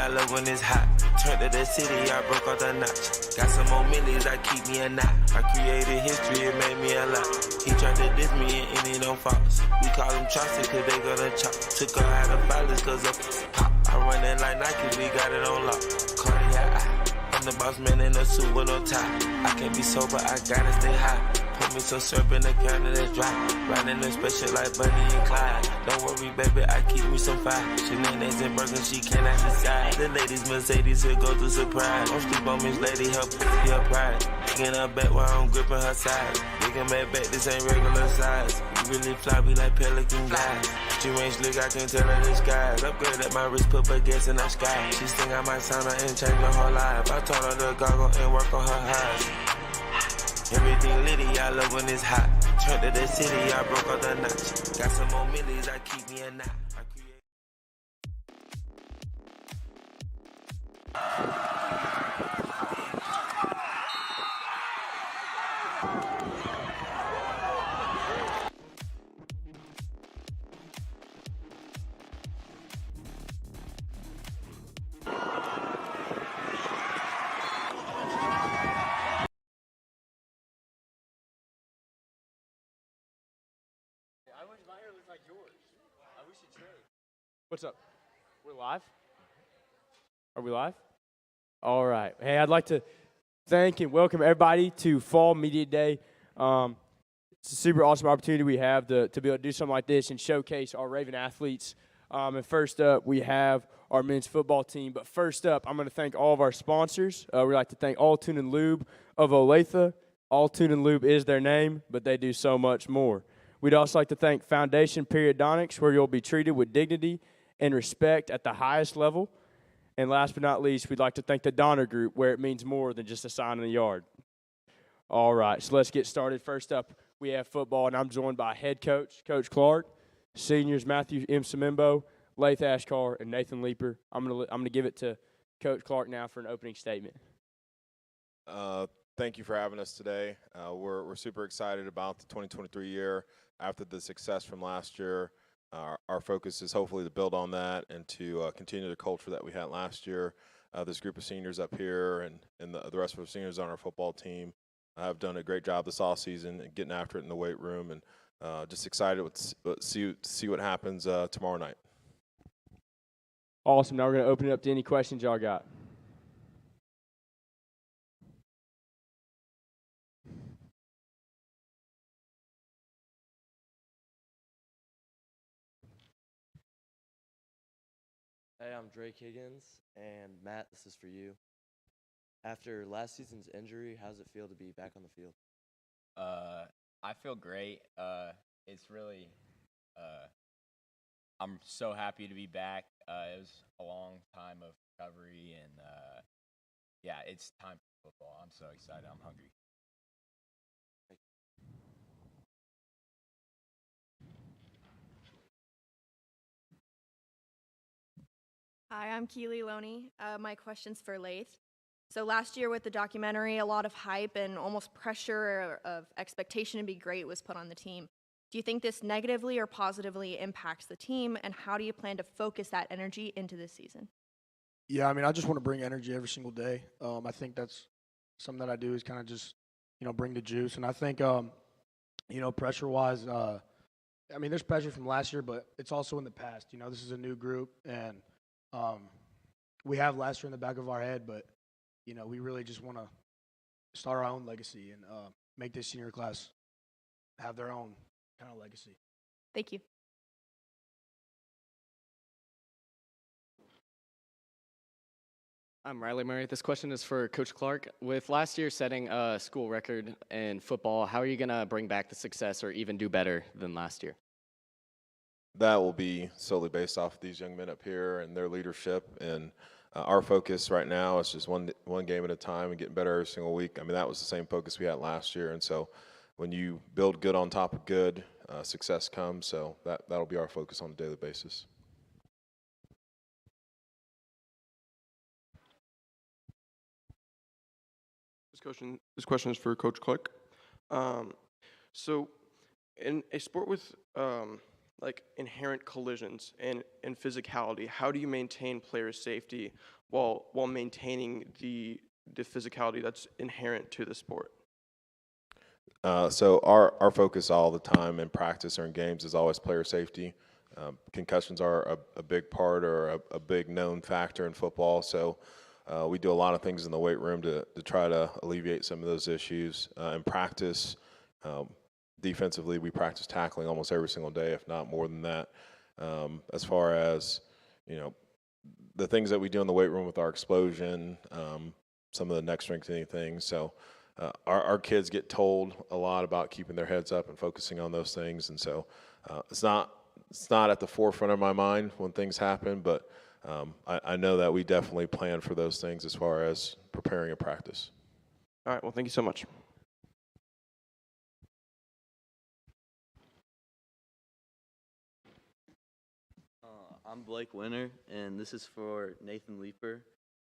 I love when it's hot. Turned to the city, I broke out the notch. Got some more millies, I keep me a knot. I created history, it made me a lot. He tried to diss me and any don't false. We call them chopsticks cause they gonna chop. Took her out of violence cause of pop. I run it like Nike, we got it on lock. Cardiac eye. I'm the boss man in a suit with no tie. I can't be sober, I gotta stay high. Put me some syrup in the counter that's dry. Riding the special like Bunny and Clyde. Don't worry, baby, I keep me some fire. Shenanigans and burgers, she cannot decide. The ladies Mercedes, here goes the surprise. Don't sleep on Miss Lady, her pussy, her pride. Taking her back while I'm gripping her sides. Digging back, this ain't regular size. You really fly, we like pelican guys. She ain't slick, I can tell her the skies. Upgrade at my wrist, put baguettes in the sky. She think I might sign her and change her whole life. I told her to goggle and work on her eyes. Everything litty, I love when it's hot. Turned to the city, I broke out the notch. Got some more millies, I keep me a knot. My hair looks like yours. We should trade. What's up? We're live? Are we live? All right. Hey, I'd like to thank and welcome everybody to Fall Media Day. It's a super awesome opportunity we have to be able to do something like this and showcase our Raven athletes. And first up, we have our men's football team. But first up, I'm going to thank all of our sponsors. We'd like to thank All Tune and Lube of Olathe. All Tune and Lube is their name, but they do so much more. We'd also like to thank Foundation Periodontics, where you'll be treated with dignity and respect at the highest level. And last but not least, we'd like to thank the Donner Group, where it means more than just a sign in the yard. All right, so let's get started. First up, we have football, and I'm joined by head coach, Coach Clark, seniors Matthew M. Samimbo, Lath Ashkar, and Nathan Leeper. I'm gonna give it to Coach Clark now for an opening statement. Thank you for having us today. We're super excited about the 2023 year. After the success from last year, our focus is hopefully to build on that and to continue the culture that we had last year. This group of seniors up here and the rest of the seniors on our football team have done a great job this offseason and getting after it in the weight room, and just excited to see what happens tomorrow night. Awesome. Now we're going to open it up to any questions y'all got. Hey, I'm Drake Higgins, and Matt, this is for you. After last season's injury, how does it feel to be back on the field? I feel great. It's really, I'm so happy to be back. It was a long time of recovery, and yeah, it's time for football. I'm so excited. I'm hungry. Hi, I'm Keely Loney. My question's for Lath. So last year with the documentary, a lot of hype and almost pressure of expectation to be great was put on the team. Do you think this negatively or positively impacts the team, and how do you plan to focus that energy into this season? Yeah, I mean, I just want to bring energy every single day. I think that's something that I do is kind of just, bring the juice. And I think, pressure-wise, I mean, there's pressure from last year, but it's also in the past. This is a new group, and we have last year in the back of our head, but, we really just want to start our own legacy and make this senior class have their own kind of legacy. Thank you. I'm Riley Murray. This question is for Coach Clark. With last year setting a school record in football, how are you going to bring back the success or even do better than last year? That will be solely based off of these young men up here and their leadership. And our focus right now is just one game at a time and getting better every single week. I mean, that was the same focus we had last year. And so when you build good on top of good, success comes. So that'll be our focus on a daily basis. This question is for Coach Clark. So in a sport with like inherent collisions and physicality, how do you maintain player safety while maintaining the physicality that's inherent to the sport? So our focus all the time in practice or in games is always player safety. Concussions are a big part or a big known factor in football. So we do a lot of things in the weight room to try to alleviate some of those issues. In practice, defensively, we practice tackling almost every single day, if not more than that. As far as, the things that we do in the weight room with our explosion, some of the neck strengthening things. So our kids get told a lot about keeping their heads up and focusing on those things. And so it's not at the forefront of my mind when things happen, but I know that we definitely plan for those things as far as preparing a practice. All right, well, thank you so much. I'm Blake Winter, and this is for Nathan Leeper.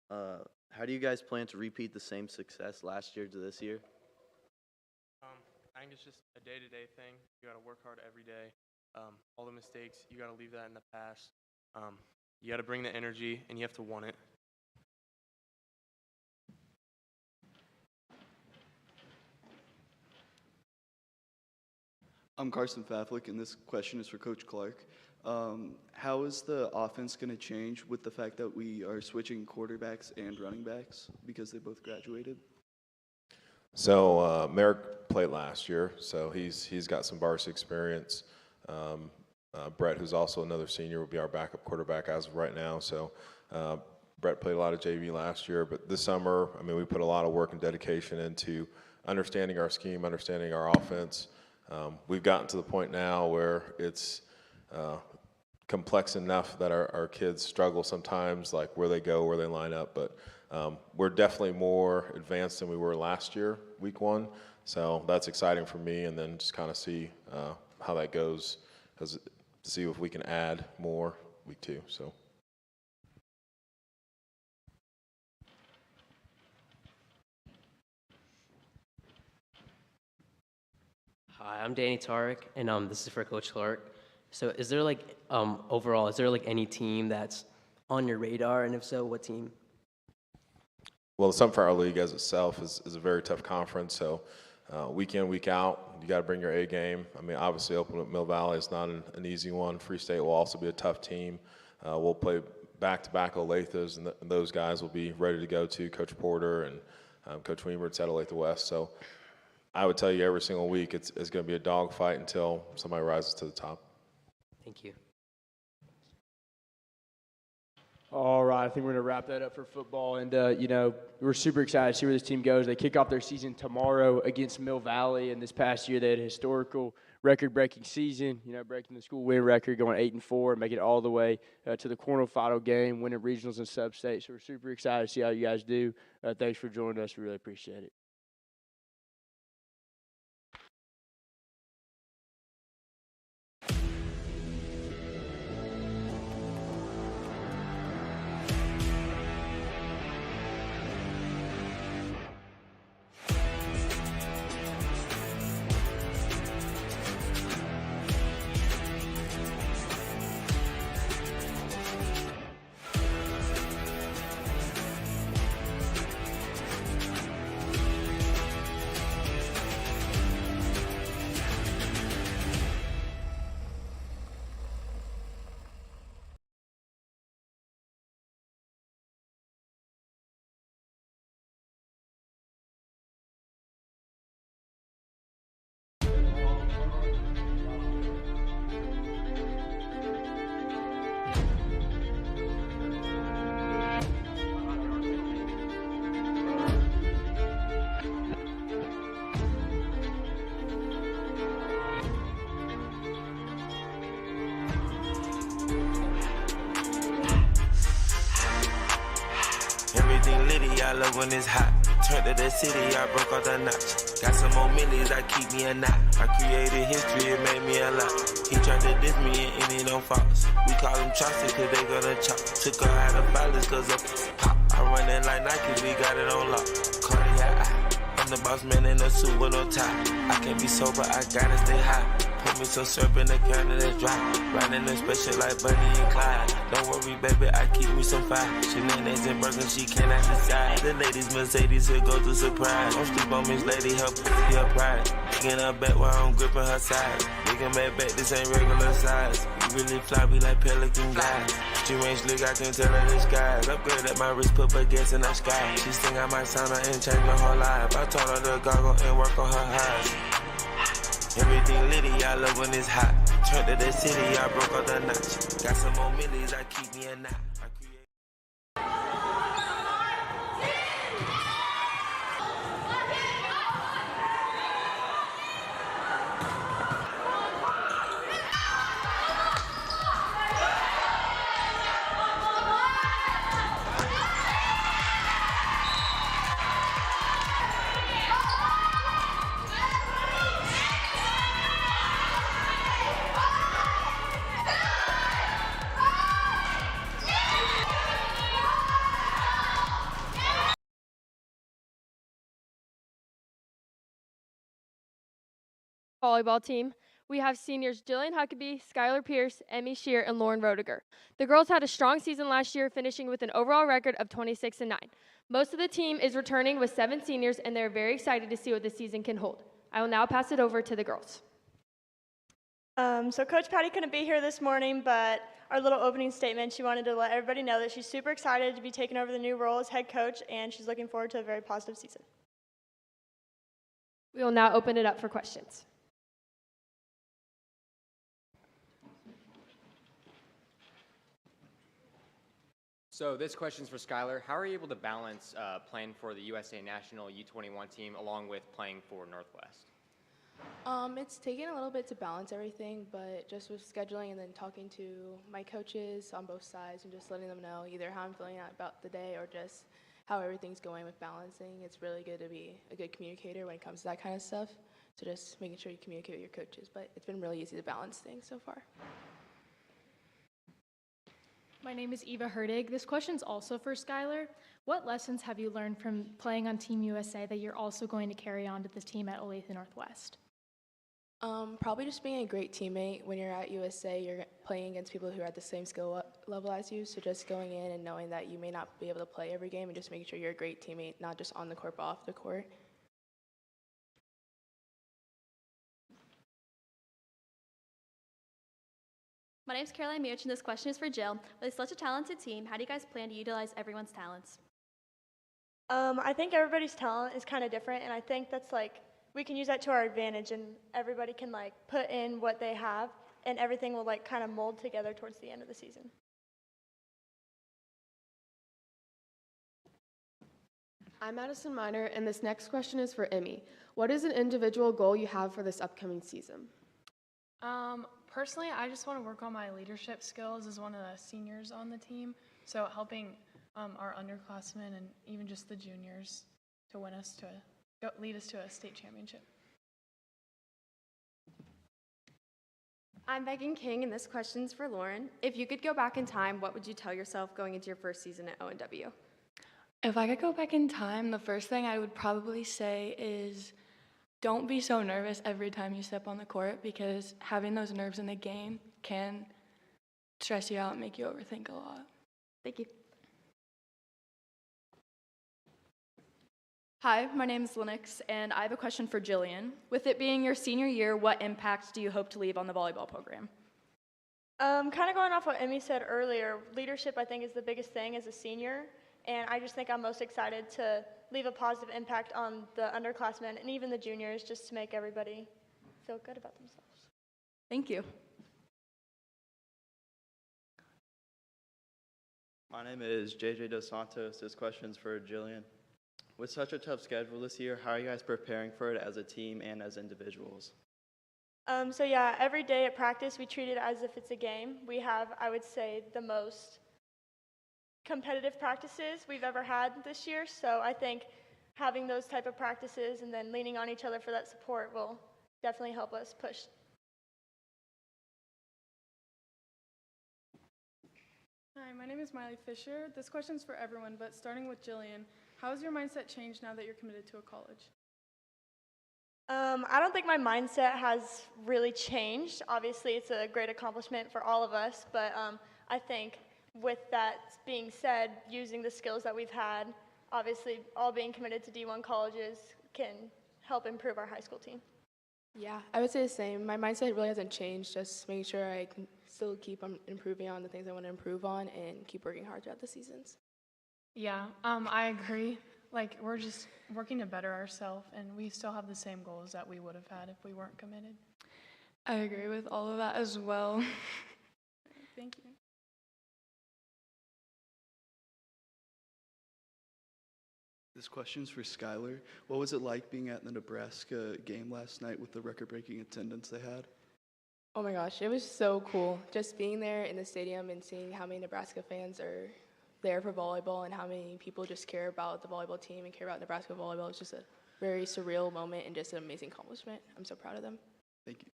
How do you guys plan to repeat the same success last year to this year? I think it's just a day-to-day thing. You got to work hard every day. All the mistakes, you got to leave that in the past. You got to bring the energy, and you have to want it. I'm Carson Faflick, and this question is for Coach Clark. How is the offense going to change with the fact that we are switching quarterbacks and running backs because they both graduated? So Merrick played last year, so he's got some varsity experience. Brett, who's also another senior, will be our backup quarterback as of right now. So Brett played a lot of JV last year, but this summer, we put a lot of work and dedication into understanding our scheme, understanding our offense. We've gotten to the point now where it's complex enough that our kids struggle sometimes, like where they go, where they line up. But we're definitely more advanced than we were last year, week one. So that's exciting for me, and then just kind of see how that goes, to see if we can add more week two. So. Hi, I'm Danny Tarek, and this is for Coach Clark. So is there overall, is there any team that's on your radar, and if so, what team? Well, the Sunflower League as itself is a very tough conference, so week in, week out, you got to bring your A game. Obviously opening up Mill Valley is not an easy one. Free State will also be a tough team. We'll play back-to-back Olathes, and those guys will be ready to go too. Coach Porter and Coach Weimert's at Olathe West. So I would tell you every single week it's going to be a dogfight until somebody rises to the top. Thank you. All right, I think we're going to wrap that up for football. And, we're super excited to see where this team goes. They kick off their season tomorrow against Mill Valley. And this past year, they had a historical record-breaking season, breaking the school win record, going 8-4, making it all the way to the quarterfinal game, winning regionals and sub-state. So we're super excited to see how you guys do. Thanks for joining us. We really appreciate it. Everything litty, I love when it's hot. Turned to the city, I broke off the notch. Got some more millies, I keep me a knot. I created history, it made me a lot. He tried to diss me and it don't false. We call him Chaucer cause they gonna chop. Took her out of balance cause of pop. I'm running like Nike, we got it on lock. Cardiac, I'm the boss man in a suit with no tie. I can't be sober, I gotta stay high. Put me some syrup in the counter that's dry. Riding in special like Bunny and Clyde. Don't worry, baby, I keep me some fire. She names and burgers, she cannot decide. The ladies Mercedes, here goes the surprise. Don't sleep on Miss Lady, her pussy, her pride. Digging her back while I'm gripping her side. Digging back, this ain't regular size. You really fly, we like pelican guys. She range slick, I can tell her the skies. Upgrade at my wrist, put baguettes in the sky. She think I might sign her and change her whole life. I told her to goggle and work on her eyes. Everything litty, I love when it's hot. Turned to the city, I broke out the notch. Got some more millies, I keep me a knot. Volleyball team. We have seniors Jillian Huckabee, Skylar Pierce, Emmy Shear, and Lauren Roediger. The girls had a strong season last year, finishing with an overall record of 26-9. Most of the team is returning with 7 seniors, and they're very excited to see what this season can hold. I will now pass it over to the girls. So Coach Patty couldn't be here this morning, but our little opening statement, she wanted to let everybody know that she's super excited to be taking over the new role as head coach, and she's looking forward to a very positive season. We will now open it up for questions. So this question's for Skylar. How are you able to balance playing for the USA National U21 team along with playing for Northwest? It's taken a little bit to balance everything, but just with scheduling and then talking to my coaches on both sides and just letting them know either how I'm feeling about the day or just how everything's going with balancing. It's really good to be a good communicator when it comes to that kind of stuff. So just making sure you communicate with your coaches, but it's been really easy to balance things so far. My name is Eva Herdig. This question's also for Skylar. What lessons have you learned from playing on Team USA that you're also going to carry on to the team at Olathe Northwest? Probably just being a great teammate. When you're at USA, you're playing against people who are at the same skill level as you, so just going in and knowing that you may not be able to play every game and just making sure you're a great teammate, not just on the court but off the court. My name's Caroline Much, and this question is for Jill. With such a talented team, how do you guys plan to utilize everyone's talents? I think everybody's talent is kind of different, and I think that's like, we can use that to our advantage, and everybody can like put in what they have, and everything will like kind of mold together towards the end of the season. I'm Madison Miner, and this next question is for Emmy. What is an individual goal you have for this upcoming season? Personally, I just want to work on my leadership skills as one of the seniors on the team. So helping our underclassmen and even just the juniors to win us to lead us to a state championship. I'm Megan King, and this question's for Lauren. If you could go back in time, what would you tell yourself going into your first season at ONW? If I could go back in time, the first thing I would probably say is don't be so nervous every time you step on the court, because having those nerves in the game can stress you out and make you overthink a lot. Thank you. Hi, my name is Lennox, and I have a question for Jillian. With it being your senior year, what impact do you hope to leave on the volleyball program? Kind of going off what Emmy said earlier, leadership I think is the biggest thing as a senior, and I just think I'm most excited to leave a positive impact on the underclassmen and even the juniors, just to make everybody feel good about themselves. Thank you. My name is JJ Dos Santos. This question's for Jillian. With such a tough schedule this year, how are you guys preparing for it as a team and as individuals? So yeah, every day at practice we treat it as if it's a game. We have, I would say, the most competitive practices we've ever had this year, so I think having those type of practices and then leaning on each other for that support will definitely help us push. Hi, my name is Miley Fisher. This question's for everyone, but starting with Jillian, how has your mindset changed now that you're committed to a college? I don't think my mindset has really changed. Obviously, it's a great accomplishment for all of us, but I think with that being said, using the skills that we've had, obviously all being committed to D1 colleges can help improve our high school team. Yeah, I would say the same. My mindset really hasn't changed, just making sure I can still keep improving on the things I want to improve on and keep working hard throughout the seasons. Yeah, I agree. Like, we're just working to better ourselves, and we still have the same goals that we would have had if we weren't committed. I agree with all of that as well. Thank you. This question's for Skylar. What was it like being at the Nebraska game last night with the record-breaking attendance they had? Oh my gosh, it was so cool. Just being there in the stadium and seeing how many Nebraska fans are there for volleyball and how many people just care about the volleyball team and care about Nebraska volleyball. It's just a very surreal moment and just an amazing accomplishment. I'm so proud of them. Thank you.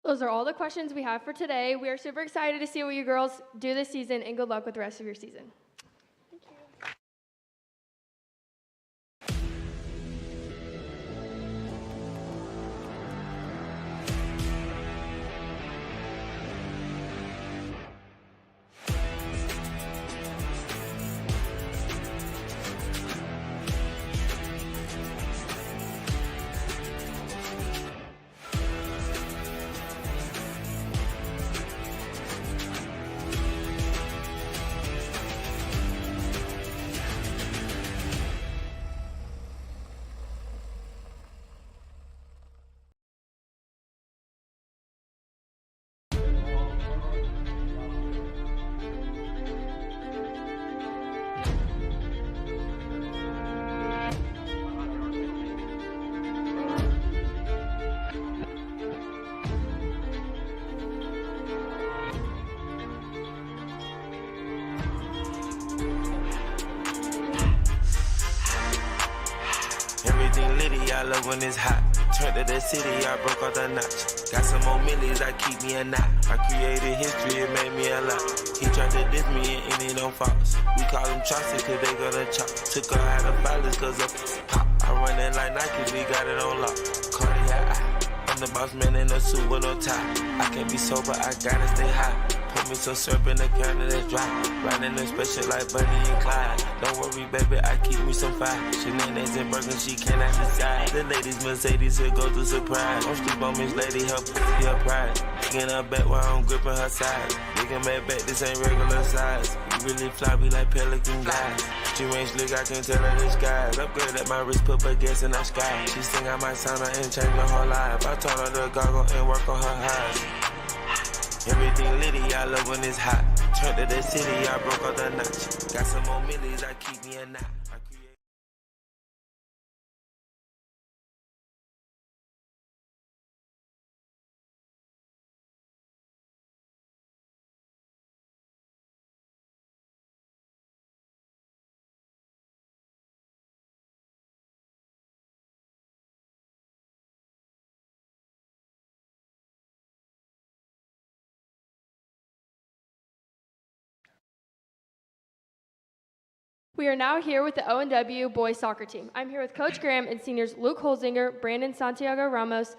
Those are all the questions we have for today. We are super excited to see what you girls do this season, and good luck with the rest of your season. Everything litty, I love when it's hot. Turned to the city, I broke off the notch. Got some more millies, I keep me a knot. I created history, it made me a lot. He tried to diss me and it don't false. We call them Chaucer cause they gonna chop. Took her out of violence cause of pop. I run it like Nike, we got it on lock. Cardiac, I'm the boss man in a suit with no tie. I can't be sober, I gotta stay high. Put me some syrup in the counter that's dry. Riding them special like Bunny and Clyde. Don't worry, baby, I keep me some fire. Shenanigans and Birkin, she cannot decide. The ladies Mercedes will go to surprise. Don't sleep on Miss Lady, help her pride. Getting her back while I'm gripping her side. Nigga mad back, this ain't regular size. You really fly, be like Pelican guys. She ain't slick, I can tell her the skies. Upgrade at my wrist, put her gas in the sky. She sing I might sign her and change her whole life. I told her to goggle and work on her highs. Everything litty, I love when it's hot. Turned to the city, I broke off the notch. Got some more millies, I keep me a knot. We are now here with the ONW boys soccer team. I'm here with Coach Graham and seniors Luke Holzinger, Brandon Santiago Ramos,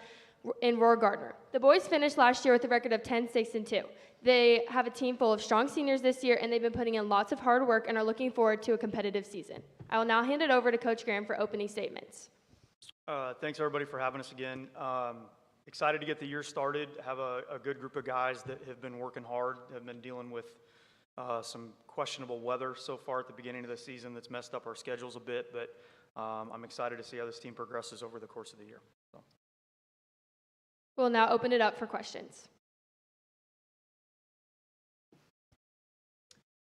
and Roar Gardner. The boys finished last year with a record of 10-6-2. They have a team full of strong seniors this year, and they've been putting in lots of hard work and are looking forward to a competitive season. I will now hand it over to Coach Graham for opening statements. Thanks, everybody, for having us again. Excited to get the year started, have a good group of guys that have been working hard, have been dealing with some questionable weather so far at the beginning of the season that's messed up our schedules a bit, but I'm excited to see how this team progresses over the course of the year. So. We'll now open it up for questions.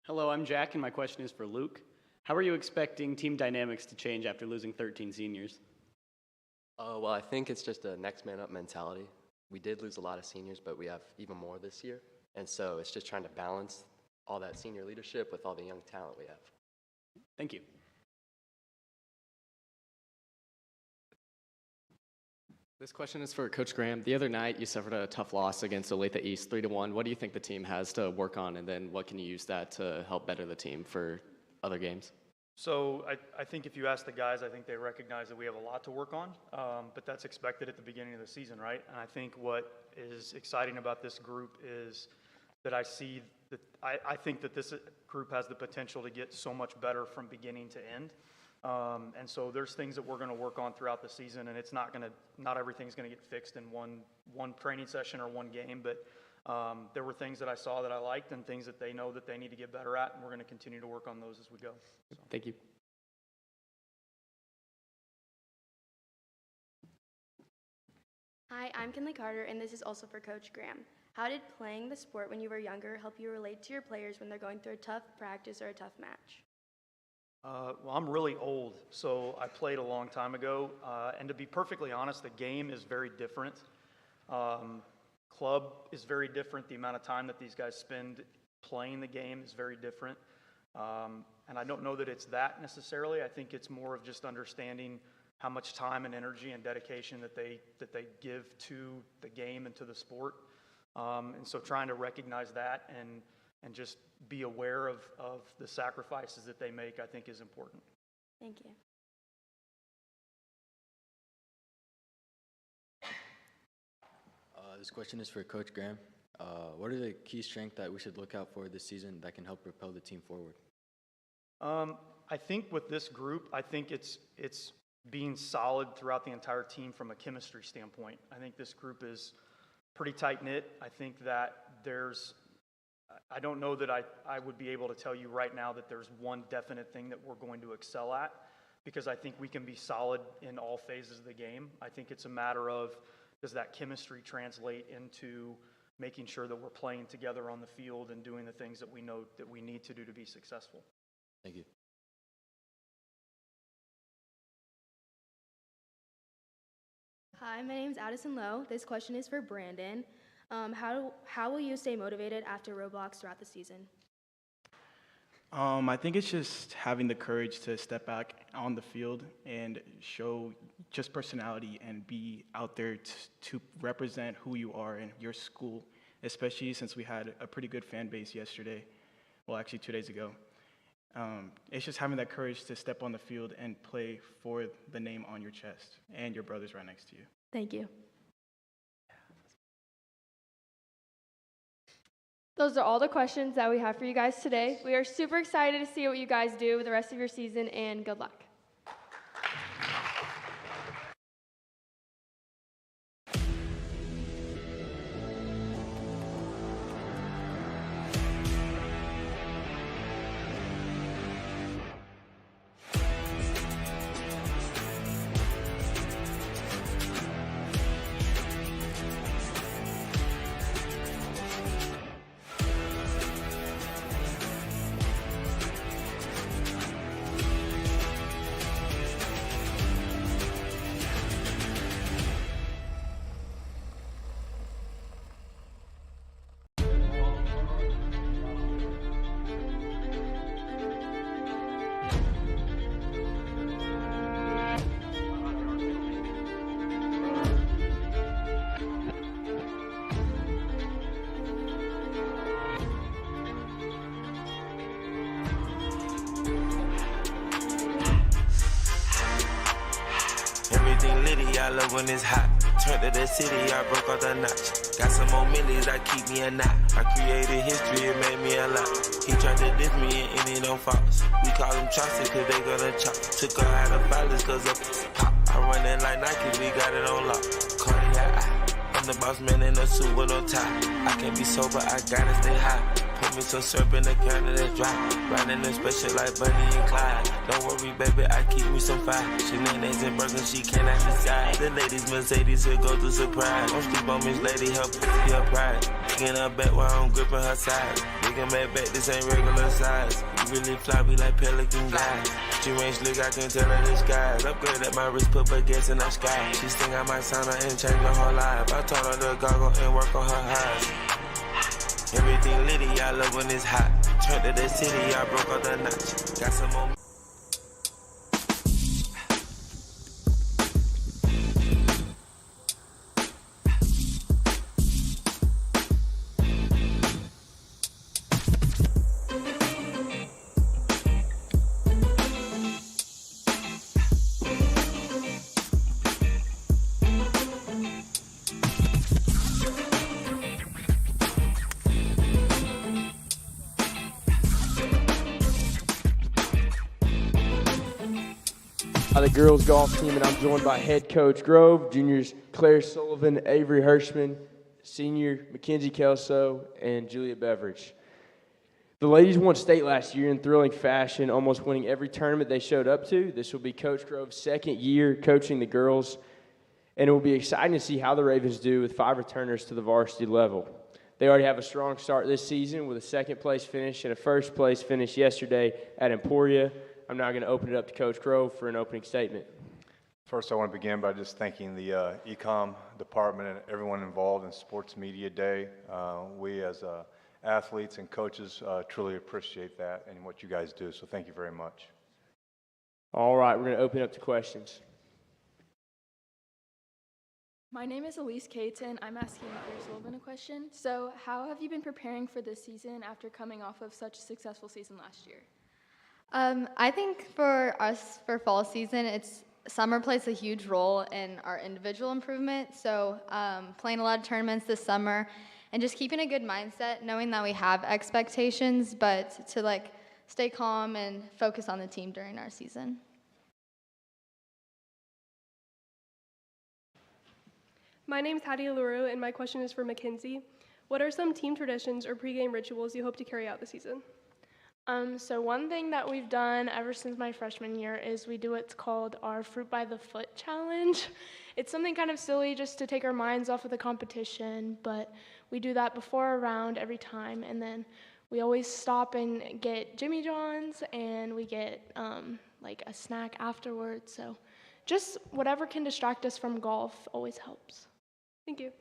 Hello, I'm Jack, and my question is for Luke. How are you expecting team dynamics to change after losing 13 seniors? Well, I think it's just a next man up mentality. We did lose a lot of seniors, but we have even more this year, and so it's just trying to balance all that senior leadership with all the young talent we have. Thank you. This question is for Coach Graham. The other night, you suffered a tough loss against Olathe East, 3-1. What do you think the team has to work on, and then what can you use that to help better the team for other games? So I think if you ask the guys, I think they recognize that we have a lot to work on, but that's expected at the beginning of the season, right? And I think what is exciting about this group is that I see that I think that this group has the potential to get so much better from beginning to end. And so there's things that we're going to work on throughout the season, and it's not everything's going to get fixed in one training session or one game, but there were things that I saw that I liked and things that they know that they need to get better at, and we're going to continue to work on those as we go. So. Thank you. Hi, I'm Kinley Carter, and this is also for Coach Graham. How did playing the sport when you were younger help you relate to your players when they're going through a tough practice or a tough match? Well, I'm really old, so I played a long time ago, and to be perfectly honest, the game is very different. Club is very different. The amount of time that these guys spend playing the game is very different. And I don't know that it's that necessarily. I think it's more of just understanding how much time and energy and dedication that they give to the game and to the sport. And so trying to recognize that and just be aware of the sacrifices that they make, I think is important. Thank you. This question is for Coach Graham. What are the key strengths that we should look out for this season that can help propel the team forward? I think with this group, I think it's being solid throughout the entire team from a chemistry standpoint. I think this group is pretty tight-knit. I think that I don't know that I would be able to tell you right now that there's one definite thing that we're going to excel at, because I think we can be solid in all phases of the game. I think it's a matter of, does that chemistry translate into making sure that we're playing together on the field and doing the things that we know that we need to do to be successful. Thank you. Hi, my name is Addison Lowe. This question is for Brandon. How will you stay motivated after roadblocks throughout the season? I think it's just having the courage to step back on the field and show just personality and be out there to represent who you are in your school, especially since we had a pretty good fan base yesterday, well, actually 2 days ago. It's just having that courage to step on the field and play for the name on your chest and your brothers right next to you. Thank you. Those are all the questions that we have for you guys today. We are super excited to see what you guys do with the rest of your season, and good luck. I love when it's hot. Turned to the city, I broke out the notch. Got some more millies, I keep me a knot. I created history, it made me a lot. He tried to diss me and it don't false. We call them chopsticks cause they gonna chop. Took her out of violence cause of pop. I run it like Nike, we got it on lock. Cardiac, I'm the boss man in a suit with no tie. I can't be sober, I gotta stay high. Put me some syrup in the counter that's dry. Riding the special like Bunny and Clyde. Don't worry, baby, I keep me some fire. Shenanigans and burgers, she cannot decide. The ladies, Mercedes, will go to surprise. Don't sleep on Miss Lady, help be her pride. Digging her back while I'm gripping her side. Digging back, this ain't regular size. You really fly, be like Pelican guys. She ain't slick, I can tell her disguise. Upgrade at my wrist, put baguettes in the sky. She think I might sign her and change her whole life. I told her to goggle and work on her eyes. Everything litty, I love when it's hot. Turned to the city, I broke out the notch. Got some more. of the girls golf team, and I'm joined by head coach Grove, juniors Claire Sullivan, Avery Hirschman, senior Mackenzie Kelso, and Julia Beveridge. The ladies won state last year in thrilling fashion, almost winning every tournament they showed up to. This will be Coach Grove's second year coaching the girls, and it will be exciting to see how the Ravens do with 5 returners to the varsity level. They already have a strong start this season with a second-place finish and a first-place finish yesterday at Emporia. I'm now going to open it up to Coach Grove for an opening statement. First, I want to begin by just thanking the e-com department and everyone involved in Sports Media Day. We as athletes and coaches truly appreciate that and what you guys do, so thank you very much. All right, we're going to open up to questions. My name is Elise Caton. I'm asking Claire Sullivan a question. So how have you been preparing for this season after coming off of such a successful season last year? I think for us, for fall season, summer plays a huge role in our individual improvement. So playing a lot of tournaments this summer and just keeping a good mindset, knowing that we have expectations, but to stay calm and focus on the team during our season. My name is Hattie Leroux, and my question is for Mackenzie. What are some team traditions or pregame rituals you hope to carry out this season? So one thing that we've done ever since my freshman year is we do what's called our Fruit by the Foot challenge. It's something kind of silly just to take our minds off of the competition, but we do that before a round every time, and then we always stop and get Jimmy John's, and we get a snack afterwards. So just whatever can distract us from golf always helps. Thank you.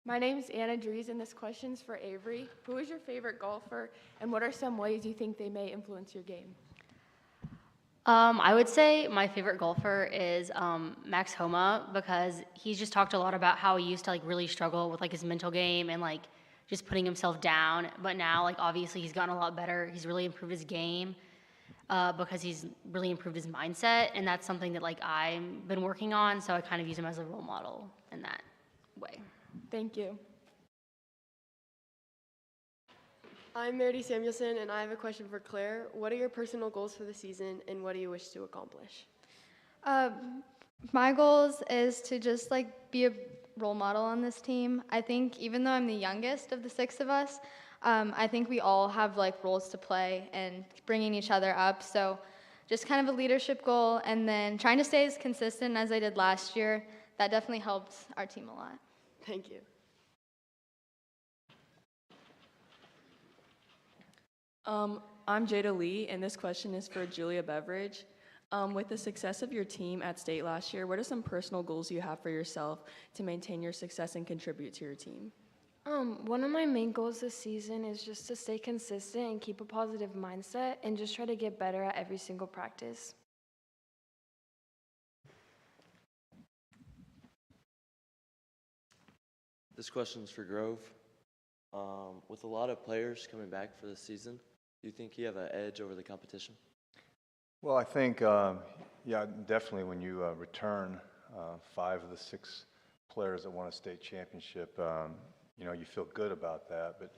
My name is Anna Dries, and this question's for Avery. Who is your favorite golfer, and what are some ways you think they may influence your game? I would say my favorite golfer is Max Homa, because he's just talked a lot about how he used to really struggle with his mental game and just putting himself down. But now obviously he's gotten a lot better. He's really improved his game because he's really improved his mindset, and that's something that I've been working on. So I kind of use him as a role model in that way. Thank you. I'm Meredith Samuelson, and I have a question for Claire. What are your personal goals for the season, and what do you wish to accomplish? My goals is to just be a role model on this team. I think even though I'm the youngest of the 6 of us, I think we all have roles to play and bringing each other up. So just kind of a leadership goal, and then trying to stay as consistent as I did last year. That definitely helped our team a lot. Thank you. I'm Jada Lee, and this question is for Julia Beveridge. With the success of your team at state last year, what are some personal goals you have for yourself to maintain your success and contribute to your team? One of my main goals this season is just to stay consistent and keep a positive mindset and just try to get better at every single practice. This question's for Grove. With a lot of players coming back for the season, do you think you have an edge over the competition? Well, I think, yeah, definitely when you return 5 of the 6 players that won a state championship, you feel good about that. But,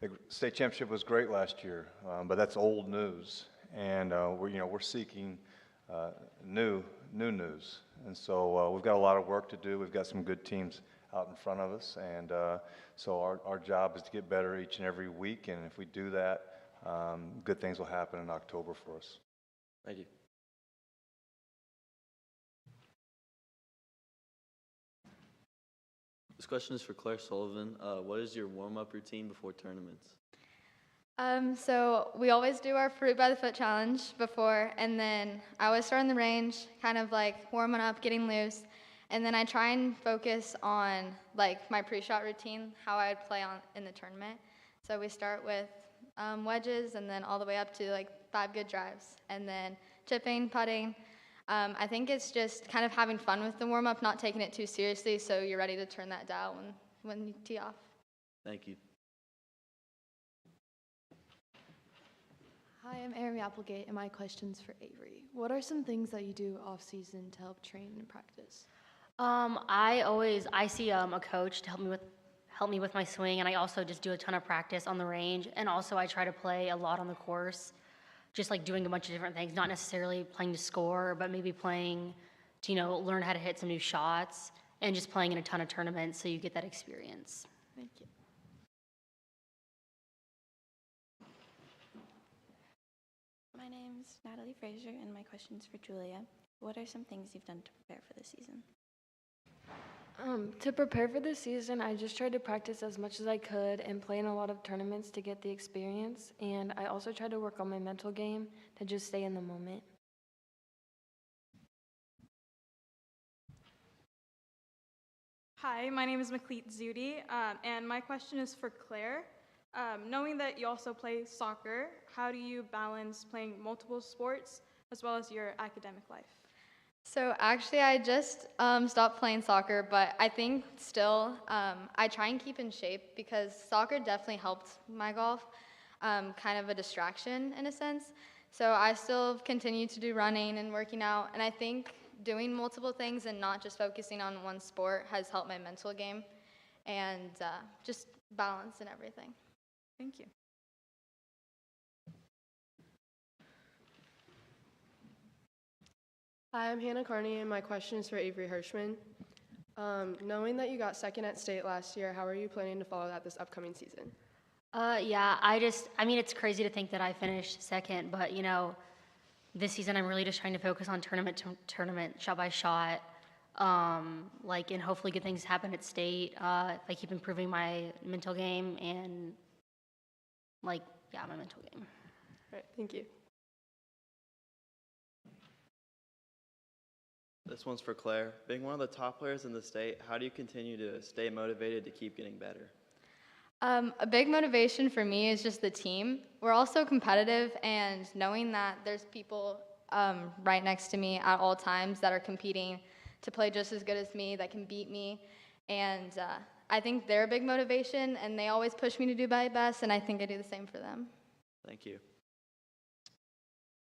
the state championship was great last year, but that's old news. And we're seeking new news. And so we've got a lot of work to do. We've got some good teams out in front of us, and so our job is to get better each and every week, and if we do that, good things will happen in October for us. Thank you. This question is for Claire Sullivan. What is your warm-up routine before tournaments? So we always do our Fruit by the Foot challenge before, and then I always start on the range, kind of warming up, getting loose. And then I try and focus on my pre-shot routine, how I would play in the tournament. So we start with wedges, and then all the way up to 5 good drives, and then chipping, putting. I think it's just kind of having fun with the warm-up, not taking it too seriously, so you're ready to turn that dial when you tee off. Thank you. Hi, I'm Amy Applegate, and my question's for Avery. What are some things that you do off-season to help train and practice? I see a coach to help help me with my swing, and I also just do a ton of practice on the range, and also I try to play a lot on the course, just like doing a bunch of different things, not necessarily playing to score, but maybe playing to, learn how to hit some new shots, and just playing in a ton of tournaments so you get that experience. Thank you. My name's Natalie Fraser, and my question's for Julia. What are some things you've done to prepare for this season? To prepare for this season, I just tried to practice as much as I could and play in a lot of tournaments to get the experience. And I also tried to work on my mental game to just stay in the moment. Hi, my name is Makleet Zudi, and my question is for Claire. Knowing that you also play soccer, how do you balance playing multiple sports as well as your academic life? So actually, I just stopped playing soccer, but I think still I try and keep in shape because soccer definitely helped my golf, kind of a distraction in a sense. So I still continue to do running and working out, and I think doing multiple things and not just focusing on one sport has helped my mental game and just balance and everything. Thank you. Hi, I'm Hannah Carney, and my question is for Avery Hirschman. Knowing that you got second at state last year, how are you planning to follow that this upcoming season? Yeah, it's crazy to think that I finished second, but this season I'm really just trying to focus on tournament, shot by shot, and hopefully good things happen at state. I keep improving my mental game and my mental game. All right, thank you. This one's for Claire. Being one of the top players in the state, how do you continue to stay motivated to keep getting better? A big motivation for me is just the team. We're all so competitive, and knowing that there's people right next to me at all times that are competing to play just as good as me, that can beat me, and I think they're a big motivation, and they always push me to do my best, and I think I do the same for them. Thank you.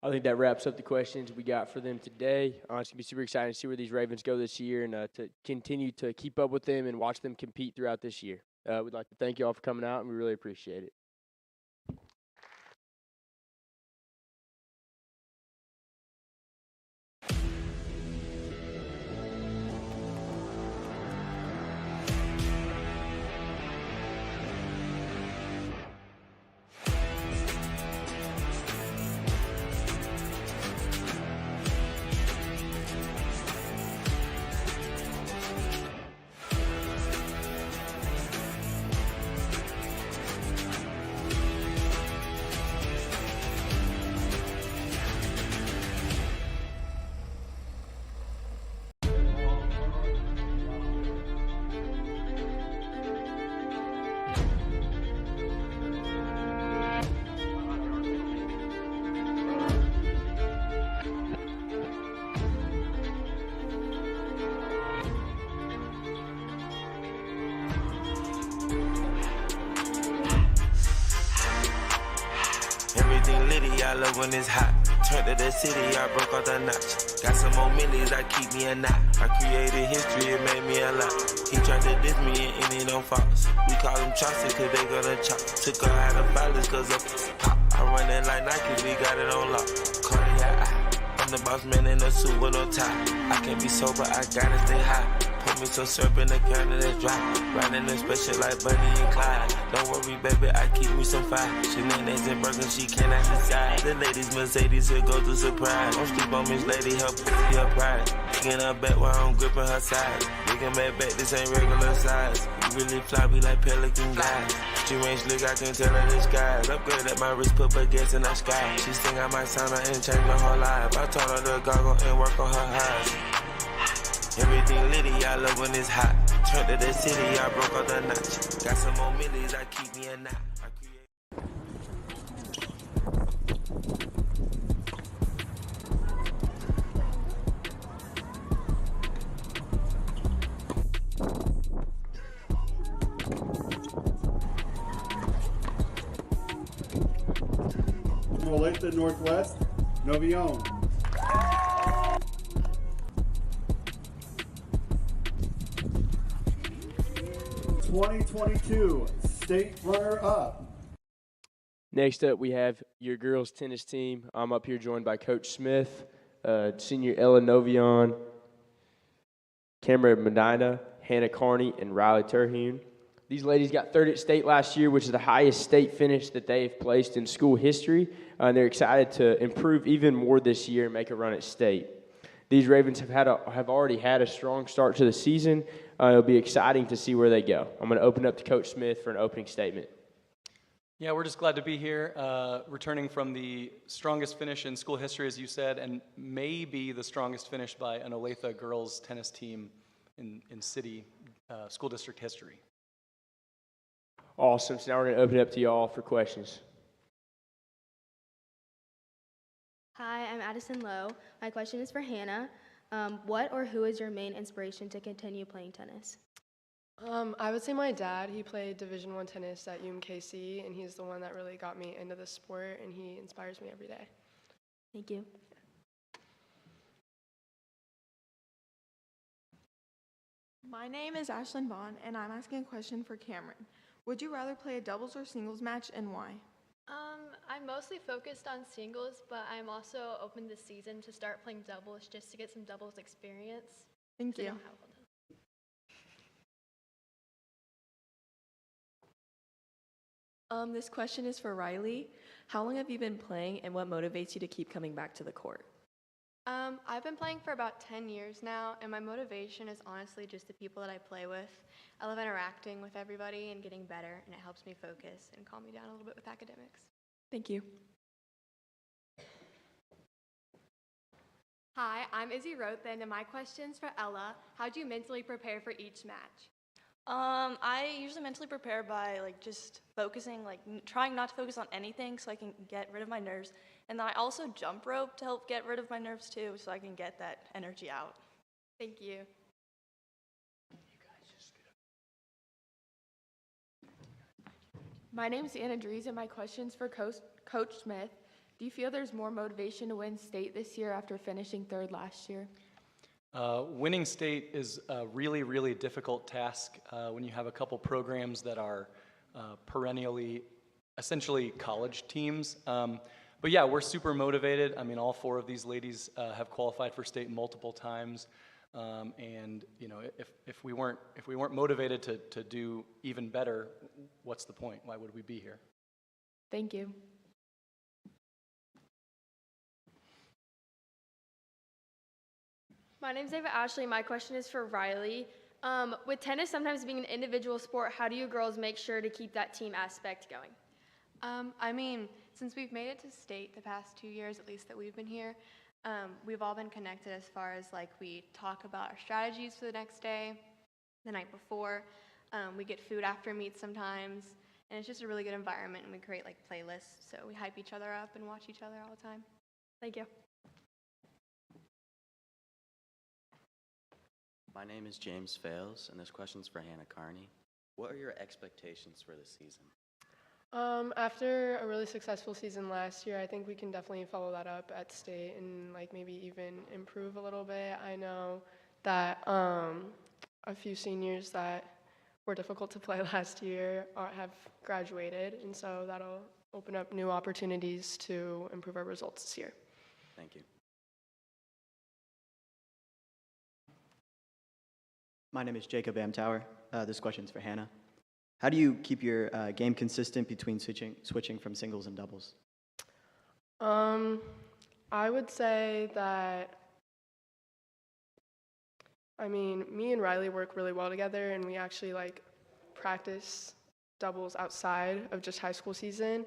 I think that wraps up the questions we got for them today. It's going to be super exciting to see where these Ravens go this year and to continue to keep up with them and watch them compete throughout this year. We'd like to thank you all for coming out, and we really appreciate it. Everything litty, I love when it's hot. Turned to the city, I broke off the notch. Got some more millies, I keep me a knot. I created history, it made me a lot. He tried to diss me and it don't false. We call them chopsticks cause they gonna chop. Took her out of violence cause of pop. I run it like Nike, we got it on lock. Cardiac eye. I'm the boss man in a suit with no tie. I can't be sober, I gotta stay high. Pour me some syrup in the counter that's dry. Riding the special like Bunny and Clyde. Don't worry, baby, I keep me some fire. Shenanigans and burgers, she cannot decide. The ladies Mercedes, here goes the surprise. Don't sleep on Miss Lady, help be her pride. Taking her back while I'm gripping her sides. Looking back, this ain't regular size. You really fly, we like Pelican guys. She range look, I can tell her the skies. Upgrade at my wrist, put baguettes in the sky. She think I might sign her and change her whole life. I told her to goggle and work on her eyes. Everything litty, I love when it's hot. Turned to the city, I broke off the notch. Got some more millies, I keep me a knot. Olathe Northwest, Novion. 2022 state runner-up. Next up, we have your girls' tennis team. I'm up here joined by Coach Smith, senior Ella Novion, Cameron Medina, Hannah Carney, and Riley Terhune. These ladies got third at state last year, which is the highest state finish that they've placed in school history. And they're excited to improve even more this year and make a run at state. These Ravens have already had a strong start to the season. It'll be exciting to see where they go. I'm going to open up to Coach Smith for an opening statement. Yeah, we're just glad to be here, returning from the strongest finish in school history, as you said, and maybe the strongest finish by an Olathe girls tennis team in city school district history. Awesome. So now we're going to open it up to y'all for questions. Hi, I'm Addison Lowe. My question is for Hannah. What or who is your main inspiration to continue playing tennis? I would say my dad. He played Division I tennis at UMKC, and he's the one that really got me into the sport, and he inspires me every day. Thank you. My name is Ashlyn Vaughn, and I'm asking a question for Cameron. Would you rather play a doubles or singles match, and why? I'm mostly focused on singles, but I'm also open this season to start playing doubles just to get some doubles experience. Thank you. This question is for Riley. How long have you been playing, and what motivates you to keep coming back to the court? I've been playing for about 10 years now, and my motivation is honestly just the people that I play with. I love interacting with everybody and getting better, and it helps me focus and calm me down a little bit with academics. Thank you. Hi, I'm Izzy Rothen, and my question's for Ella. How do you mentally prepare for each match? I usually mentally prepare by just focusing, trying not to focus on anything so I can get rid of my nerves. And then I also jump rope to help get rid of my nerves too, so I can get that energy out. Thank you. My name is Anna Dries, and my question's for Coach Smith. Do you feel there's more motivation to win state this year after finishing third last year? Winning state is a really, really difficult task when you have a couple programs that are perennially, essentially college teams. But yeah, we're super motivated. I mean, all four of these ladies have qualified for state multiple times. And you know, if we weren't motivated to do even better, what's the point? Why would we be here? Thank you. My name's Ava Ashley. My question is for Riley. With tennis sometimes being an individual sport, how do you girls make sure to keep that team aspect going? I mean, since we've made it to state the past 2 years, at least that we've been here, we've all been connected as far as we talk about our strategies for the next day, the night before. We get food after meets sometimes, and it's just a really good environment, and we create playlists, so we hype each other up and watch each other all the time. Thank you. My name is James Fales, and this question's for Hannah Carney. What are your expectations for this season? After a really successful season last year, I think we can definitely follow that up at state and maybe even improve a little bit. I know that a few seniors that were difficult to play last year have graduated, and so that'll open up new opportunities to improve our results this year. Thank you. My name is Jacob Amtower. This question's for Hannah. How do you keep your game consistent between switching from singles and doubles? I would say that, me and Riley work really well together, and we actually practice doubles outside of just high school season.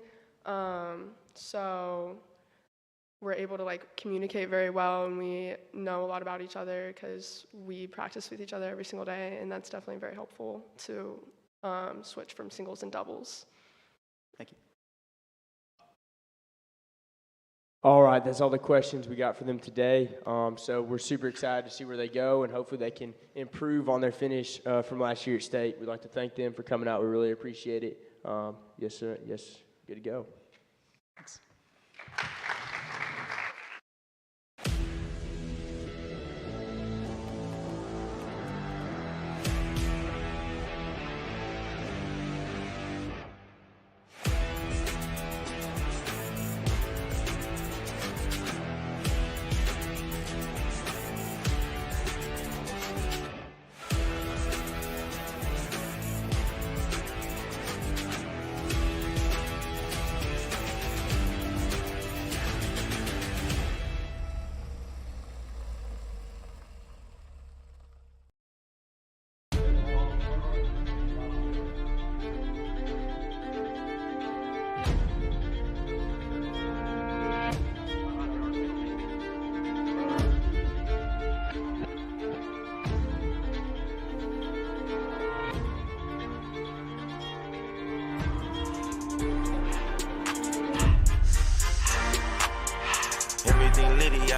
So we're able to communicate very well, and we know a lot about each other because we practice with each other every single day, and that's definitely very helpful to switch from singles and doubles. Thank you. All right, that's all the questions we got for them today. So we're super excited to see where they go, and hopefully they can improve on their finish from last year at state. We'd like to thank them for coming out. We really appreciate it. Yes, sir. Yes, good to go. Thanks.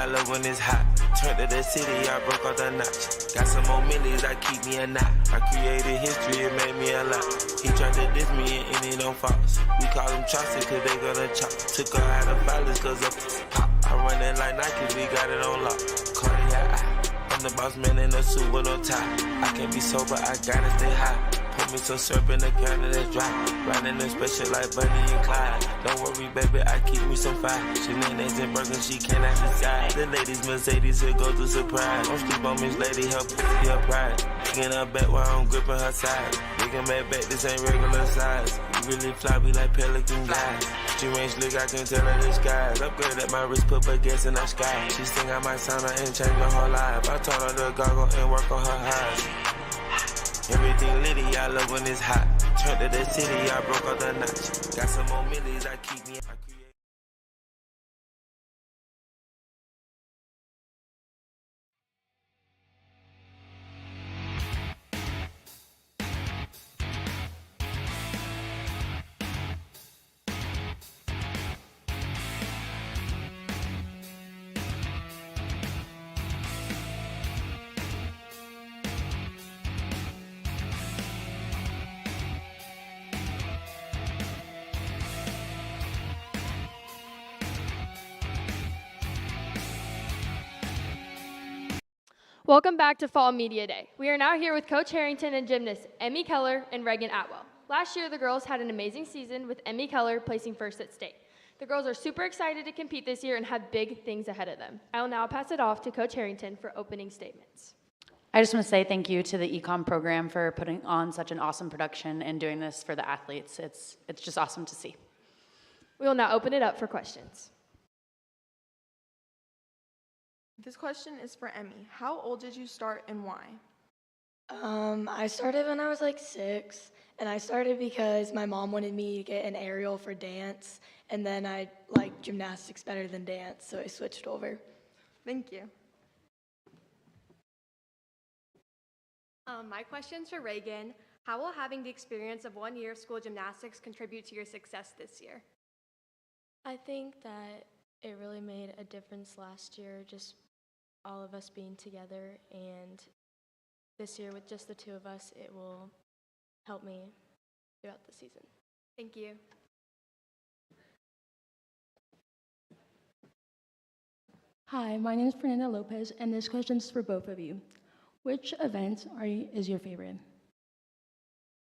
I love when it's hot. Turned to the city, I broke off the notch. Got some more millies, I keep me a knot. I created history, it made me a lot. He tried to diss me and it don't false. We call him Chaucer cause they gonna chop. Took her out of violence cause of pop. I run it like Nike, we got it on lock. Cardiac eye. I'm the boss man in a suit with no tie. I can't be sober, I gotta stay high. Put me some syrup in the counter that's dry. Riding in special like Bunny and Clyde. Don't worry, baby, I keep me some fire. She names and burgers, she cannot decide. The ladies Mercedes, here goes the surprise. Don't sleep on Miss Lady, her pussy, her pride. Digging her back while I'm gripping her side. Digging back, this ain't regular size. You really fly, we like pelican guys. She range look, I can tell her the skies. Upgrade at my wrist, put her gas in the sky. She think I might sign her and change her whole life. I told her to goggle and work on her eyes. Everything litty, I love when it's hot. Turned to the city, I broke off the notch. Got some more millies, I keep me. Welcome back to Fall Media Day. We are now here with Coach Harrington and gymnasts Emmy Keller and Reagan Atwell. Last year, the girls had an amazing season with Emmy Keller placing first at state. The girls are super excited to compete this year and have big things ahead of them. I will now pass it off to Coach Harrington for opening statements. I just want to say thank you to the econ program for putting on such an awesome production and doing this for the athletes. It's just awesome to see. We will now open it up for questions. This question is for Emmy. How old did you start and why? I started when I was like 6, and I started because my mom wanted me to get an aerial for dance, and then I liked gymnastics better than dance, so I switched over. Thank you. My question's for Reagan. How will having the experience of 1 year of school gymnastics contribute to your success this year? I think that it really made a difference last year, just all of us being together, and this year with just the two of us, it will help me throughout the season. Thank you. Hi, my name is Fernanda Lopez, and this question is for both of you. Which event is your favorite?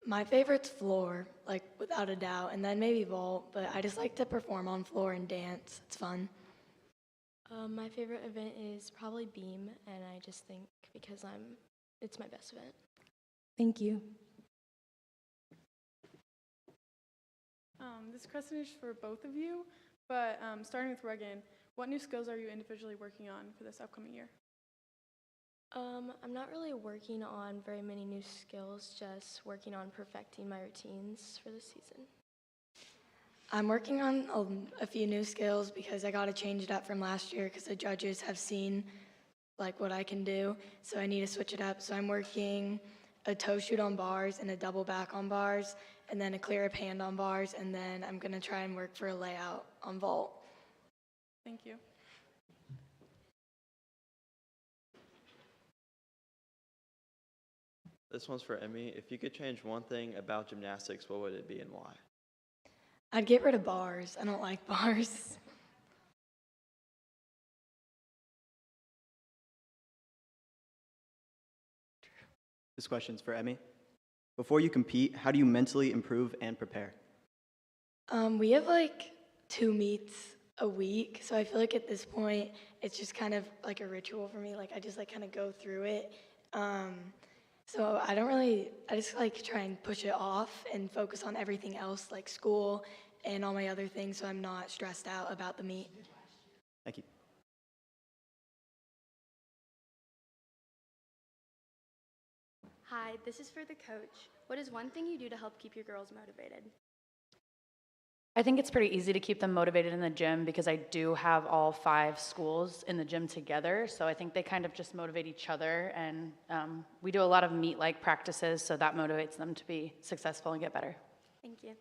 My favorite's floor, like without a doubt, and then maybe vault, but I just like to perform on floor and dance. It's fun. My favorite event is probably beam, and I just think because it's my best event. Thank you. This question is for both of you, but starting with Reagan, what new skills are you individually working on for this upcoming year? I'm not really working on very many new skills, just working on perfecting my routines for the season. I'm working on a few new skills because I got to change it up from last year because the judges have seen like what I can do, so I need to switch it up. So I'm working a toe shoot on bars and a double back on bars, and then a clear up hand on bars, and then I'm going to try and work for a layout on vault. Thank you. This one's for Emmy. If you could change one thing about gymnastics, what would it be and why? I'd get rid of bars. I don't like bars. This question's for Emmy. Before you compete, how do you mentally improve and prepare? We have like 2 meets a week, so I feel like at this point, it's just kind of like a ritual for me. Like I just like kind of go through it. So I just like try and push it off and focus on everything else, like school and all my other things, so I'm not stressed out about the meet. Thank you. Hi, this is for the coach. What is one thing you do to help keep your girls motivated? I think it's pretty easy to keep them motivated in the gym because I do have all 5 schools in the gym together, so I think they kind of just motivate each other, and we do a lot of meet-like practices, so that motivates them to be successful and get better. Thank you.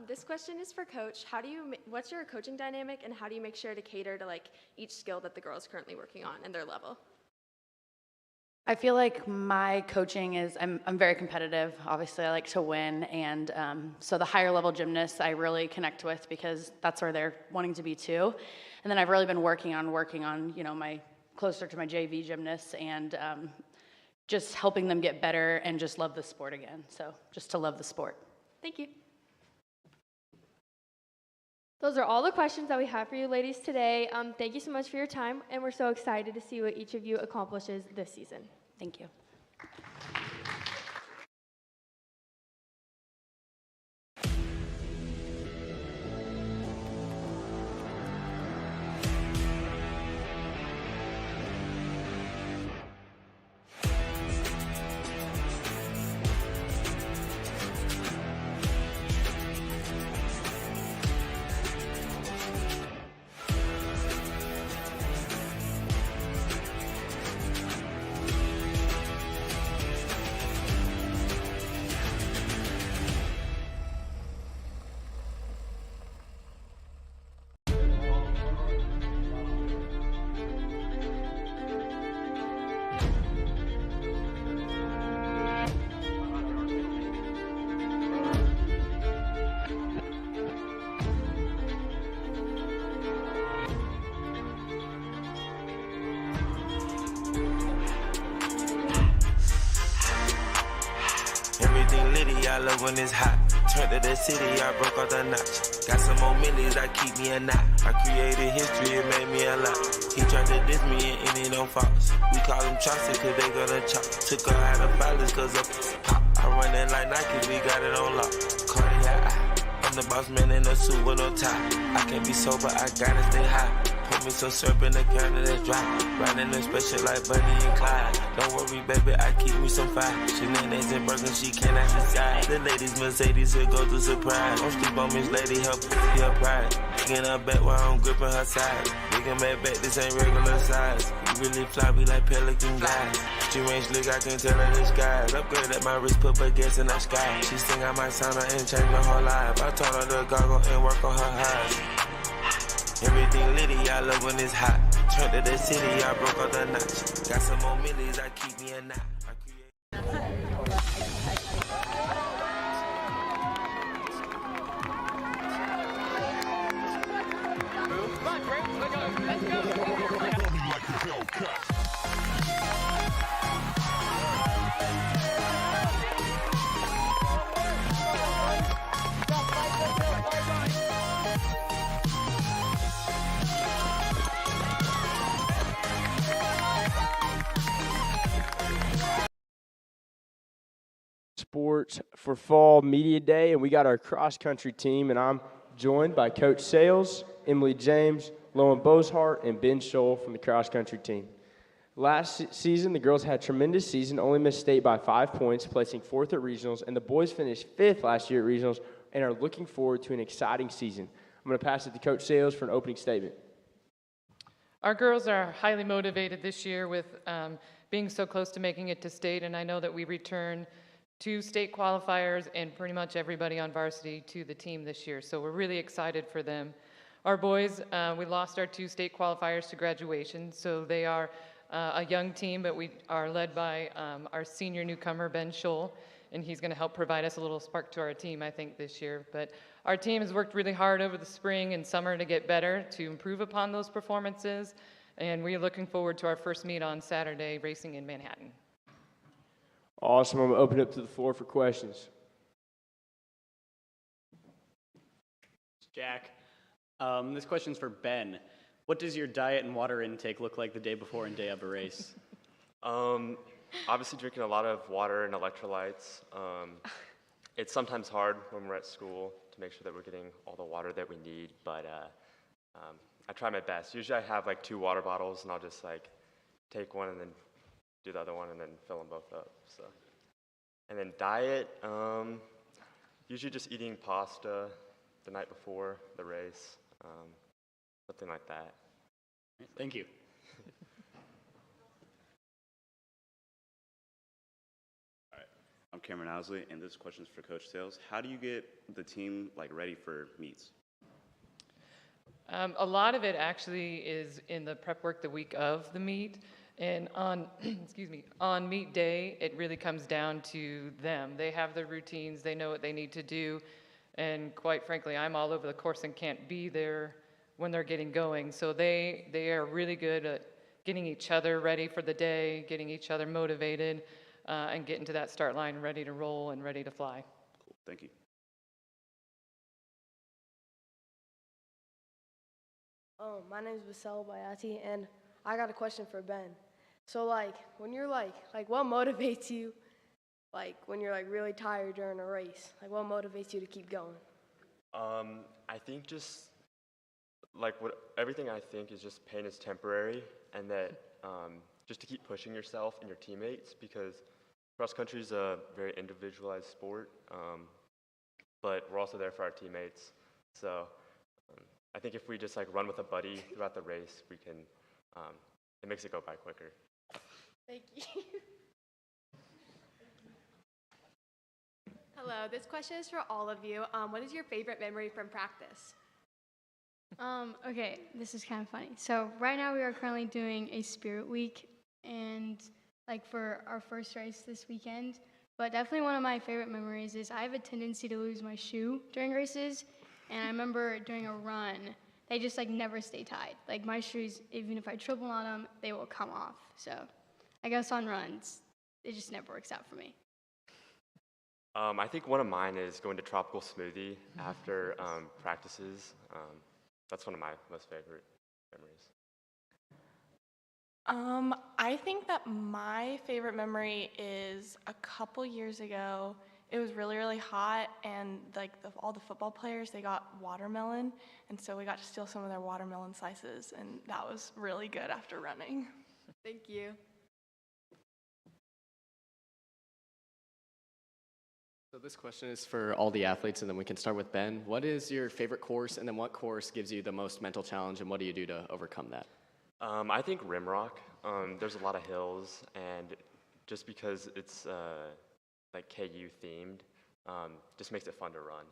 This question is for Coach. What's your coaching dynamic, and how do you make sure to cater to like each skill that the girl is currently working on and their level? I feel like my coaching is, I'm very competitive. Obviously, I like to win. And so the higher level gymnasts I really connect with because that's where they're wanting to be too. And then I've really been working on, you know, my closer to my JV gymnasts and just helping them get better and just love the sport again. So just to love the sport. Thank you. Those are all the questions that we have for you ladies today. Thank you so much for your time, and we're so excited to see what each of you accomplishes this season. Thank you. Everything litty, I love when it's hot. Turned to the city, I broke off the notch. Got some more millies, I keep me a knot. I created history, it made me a lot. He tried to diss me and it don't false. We call him Chaucer cause they gonna chop. Took her out of violence cause of pop. I run it like Nike, we got it on lock. Cardiac, I'm the boss man in a suit with no tie. I can't be sober, I gotta stay high. Put me some syrup in the counter that's dry. Riding a special like Bunny and Clyde. Don't worry, baby, I keep me some fire. Shenanigans and burgers, she cannot decide. The ladies Mercedes will go to surprise. Don't sleep on Miss Lady, her pussy, her pride. Digging her back while I'm gripping her side. Digging back, this ain't regular size. You really fly, we like pelican guys. She range slick, I can tell her the skies. Upgrade at my wrist, put her gas in the sky. She sing I might sign her and change her whole life. I told her to goggle and work on her eyes. Everything litty, I love when it's hot. Turned to the city, I broke off the notch. Got some more millies, I keep me a knot. Sports for Fall Media Day, and we got our cross-country team, and I'm joined by Coach Sales, Emily James, Lowen Boshart, and Ben Scholl from the cross-country team. Last season, the girls had a tremendous season, only missed state by 5 points, placing 4th at regionals, and the boys finished 5th last year at regionals and are looking forward to an exciting season. I'm going to pass it to Coach Sales for an opening statement. Our girls are highly motivated this year with being so close to making it to state, and I know that we return 2 state qualifiers and pretty much everybody on varsity to the team this year, so we're really excited for them. Our boys, we lost our 2 state qualifiers to graduation, so they are a young team, but we are led by our senior newcomer, Ben Scholl, and he's going to help provide us a little spark to our team, I think, this year. But our team has worked really hard over the spring and summer to get better, to improve upon those performances, and we're looking forward to our first meet on Saturday, racing in Manhattan. Awesome. I'm going to open it up to the floor for questions. Jack, this question's for Ben. What does your diet and water intake look like the day before and day of a race? Obviously drinking a lot of water and electrolytes. It's sometimes hard when we're at school to make sure that we're getting all the water that we need, but I try my best. Usually I have like 2 water bottles, and I'll just like take one and then do the other one and then fill them both up. So, and then diet, usually just eating pasta the night before the race, something like that. Thank you. I'm Cameron Owsley, and this question is for Coach Sales. How do you get the team ready for meets? A lot of it actually is in the prep work the week of the meet. And on, excuse me, on meet day, it really comes down to them. They have their routines, they know what they need to do. And quite frankly, I'm all over the course and can't be there when they're getting going. So they are really good at getting each other ready for the day, getting each other motivated, and getting to that start line ready to roll and ready to fly. Cool, thank you. My name is Vassell Bayati, and I got a question for Ben. So, when you're what motivates you, when you're really tired during a race? What motivates you to keep going? I think just everything I think is just pain is temporary, and that just to keep pushing yourself and your teammates, because cross country is a very individualized sport, but we're also there for our teammates. So I think if we just run with a buddy throughout the race, we can. It makes it go by quicker. Thank you. Hello, this question is for all of you. What is your favorite memory from practice? Okay, this is kind of funny. So right now we are currently doing a spirit week, and for our first race this weekend. But definitely one of my favorite memories is I have a tendency to lose my shoe during races, and I remember during a run, they just never stay tied. My shoes, even if I triple on them, they will come off. So I guess on runs, it just never works out for me. I think one of mine is going to tropical smoothie after practices. That's one of my most favorite memories. I think that my favorite memory is a couple years ago. It was really, really hot, and all the football players, they got watermelon, and so we got to steal some of their watermelon slices, and that was really good after running. Thank you. So this question is for all the athletes, and then we can start with Ben. What is your favorite course, and then what course gives you the most mental challenge, and what do you do to overcome that? I think Rimrock. There's a lot of hills, and just because it's KU themed, just makes it fun to run.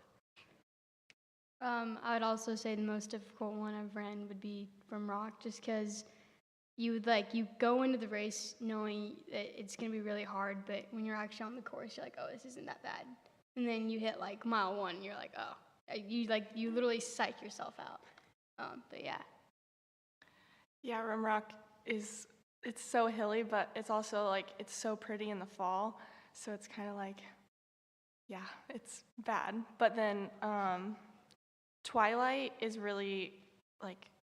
I would also say the most difficult one I've ran would be from Rock, just because you go into the race knowing that it's gonna be really hard, but when you're actually on the course, you're oh, this isn't that bad. And then you hit mile 1, and you're oh, you literally psych yourself out. But yeah. Yeah, Rimrock it's so hilly, but it's also it's so pretty in the fall, so it's kind of yeah, it's bad. But then Twilight is really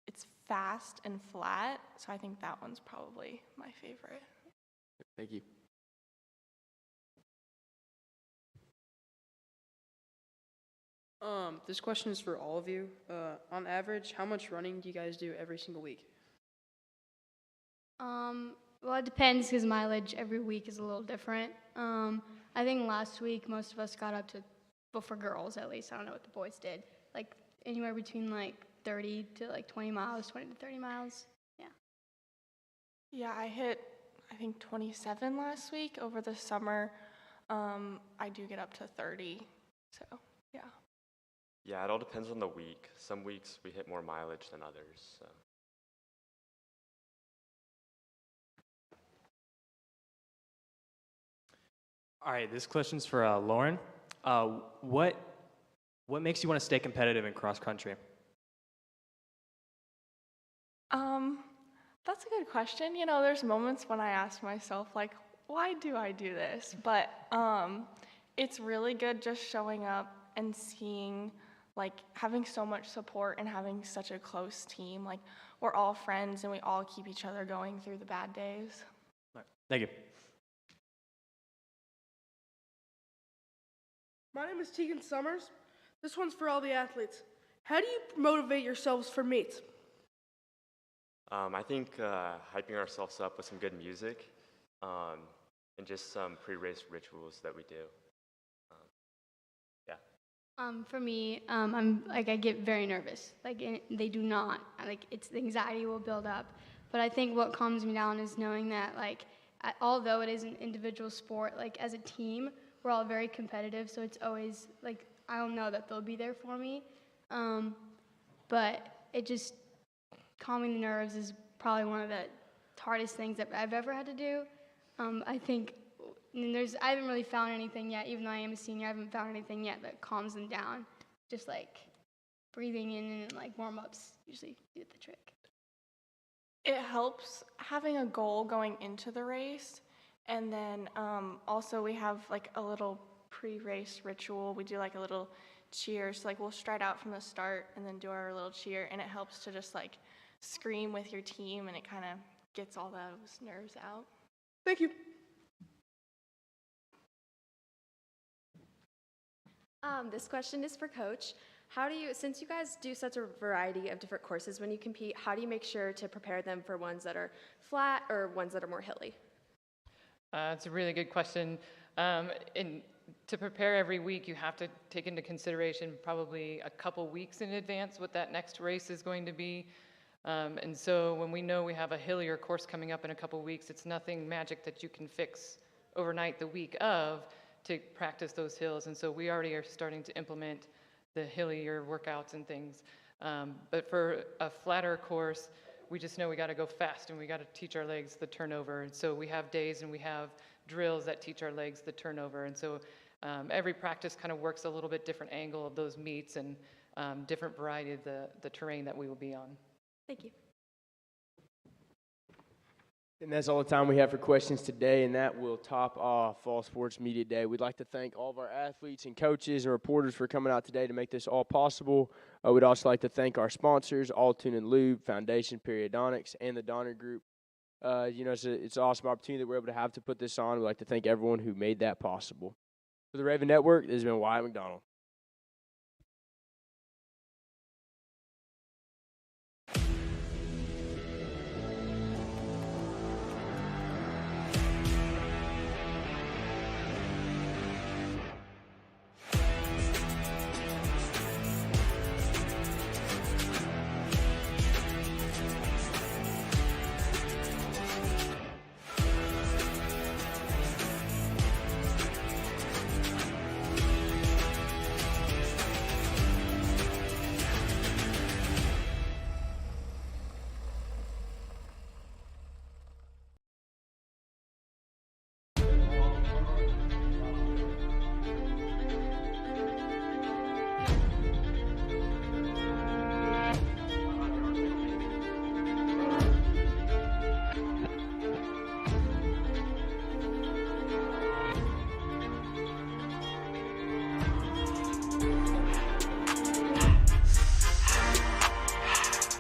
it's fast and flat, so I think that one's probably my favorite. Thank you. This question is for all of you. On average, how much running do you guys do every single week? Well, it depends because mileage every week is a little different. I think last week most of us got up to, well, for girls at least, I don't know what the boys did, anywhere between 30 to 20 miles, 20 to 30 miles. Yeah. Yeah, I hit I think 27 last week. Over the summer, I do get up to 30. So yeah. Yeah, it all depends on the week. Some weeks we hit more mileage than others. So. All right, this question's for Lauren. What makes you want to stay competitive in cross country? That's a good question. There's moments when I ask myself, why do I do this? But it's really good just showing up and seeing, having so much support and having such a close team. We're all friends and we all keep each other going through the bad days. All right, thank you. My name is Tegan Summers. This one's for all the athletes. How do you motivate yourselves for meets? I think hyping ourselves up with some good music and just some pre-race rituals that we do. Yeah. For me, I get very nervous. They do not. It's the anxiety will build up. But I think what calms me down is knowing that although it is an individual sport, as a team, we're all very competitive, so it's always like I'll know that they'll be there for me. But it just calming the nerves is probably one of the hardest things that I've ever had to do. I think I haven't really found anything yet, even though I am a senior, I haven't found anything yet that calms them down. Just like breathing in and like warm-ups usually do the trick. It helps having a goal going into the race, and then also we have like a little pre-race ritual. We do like a little cheer, so like we'll stride out from the start and then do our little cheer, and it helps to just like scream with your team, and it kind of gets all those nerves out. Thank you. This question is for Coach. Since you guys do such a variety of different courses when you compete, how do you make sure to prepare them for ones that are flat or ones that are more hilly? It's a really good question. To prepare every week, you have to take into consideration probably a couple weeks in advance what that next race is going to be. And so when we know we have a hillier course coming up in a couple weeks, it's nothing magic that you can fix overnight the week of to practice those hills. And so we already are starting to implement the hillier workouts and things. But for a flatter course, we just know we got to go fast and we got to teach our legs the turnover. And so we have days and we have drills that teach our legs the turnover. And so every practice kind of works a little bit different angle of those meets and different variety of the terrain that we will be on. Thank you. And that's all the time we have for questions today, and that will top off Fall Sports Media Day. We'd like to thank all of our athletes and coaches and reporters for coming out today to make this all possible. We'd also like to thank our sponsors, All Tune and Lube, Foundation Periodontics, and the Donner Group. It's an awesome opportunity that we're able to have to put this on. We'd like to thank everyone who made that possible. For the Raven Network, this has been Wyatt McDonald.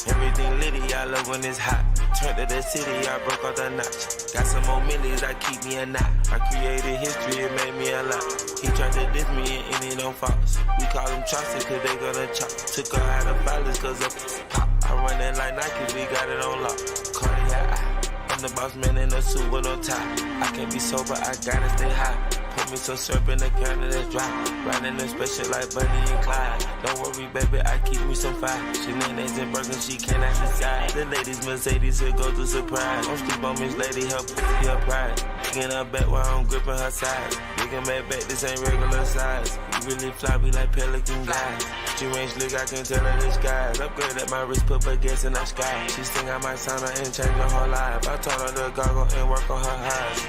Everything litty, I love when it's hot. Turned to the city, I broke off the notch. Got some more millies, I keep me a knot. I created history, it made me a lot. He tried to diss me and it don't false. We call them chopsticks cause they gonna chop. Took her out of violence cause of pop. I run it like Nike, we got it on lock. Cardiac eye. I'm the boss man in a suit with no tie. I can't be sober, I gotta stay high. Put me some syrup in the counter that's dry. Riding the special like Bunny and Clyde. Don't worry, baby, I keep me some fire. Shenanigans and burgers, she cannot decide. The ladies Mercedes will go to surprise. Don't sleep on Miss Lady, her pussy, her pride. Digging her back while I'm gripping her sides. Digging back, this ain't regular size. You really fly, we like Pelican guys. She range look, I can tell her the skies. Upgrade at my wrist, put baguettes in the sky. She think I might sign her and change her whole life. I told her to goggle and work on her eyes.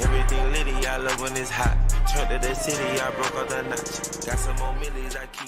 Everything litty, I love when it's hot. Turned to the city, I broke off the notch. Got some more millies, I keep